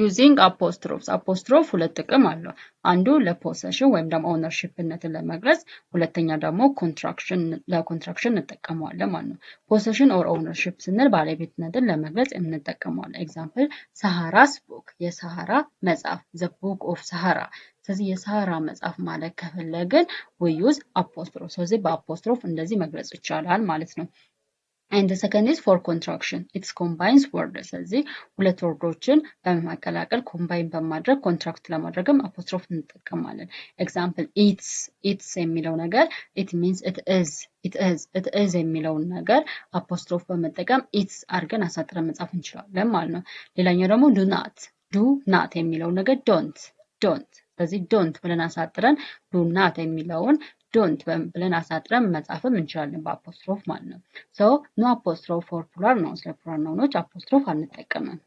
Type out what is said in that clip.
using apostrophes apostrophe ሁለት ጥቅም አለው አንዱ ለፖሰሽን ወይም ደግሞ ኦነርሺፕነትን ለመግለጽ ሁለተኛ ደግሞ ለኮንትራክሽን እንጠቀመዋለን ማለት ነው possession or ownership ስንል ባለቤትነትን ለመግለጽ እንጠቀመዋለን ኤግዛምፕል Sahara's book የሳሃራ መጽሐፍ the book of Sahara ስለዚህ የሳሃራ መጽሐፍ ማለት ከፈለግን we use apostrophe ስለዚህ በአፖስትሮፍ እንደዚህ መግለጽ ይቻላል ማለት ነው And the second is for contraction. It combines words. ስለዚህ ሁለት ወርዶችን በመቀላቀል ኮምባይን በማድረግ ኮንትራክት ለማድረግም አፖስትሮፍ እንጠቀማለን ኤግዛምፕል ኢትስ የሚለው ነገር it means it is የሚለውን ነገር አፖስትሮፍ በመጠቀም ኢትስ አድርገን አሳጥረን መጻፍ እንችላለን ማለት ነው ሌላኛው ደግሞ do not የሚለው ነገር don't ስለዚህ don't ብለን አሳጥረን do not የሚለውን don't ብለን አሳጥረን መጻፍም እንችላለን በአፖስትሮፍ ማለት ነው so no apostrophe for plural nouns ለፕሉራል ናውኖች አፖስትሮፍ አንጠቀምም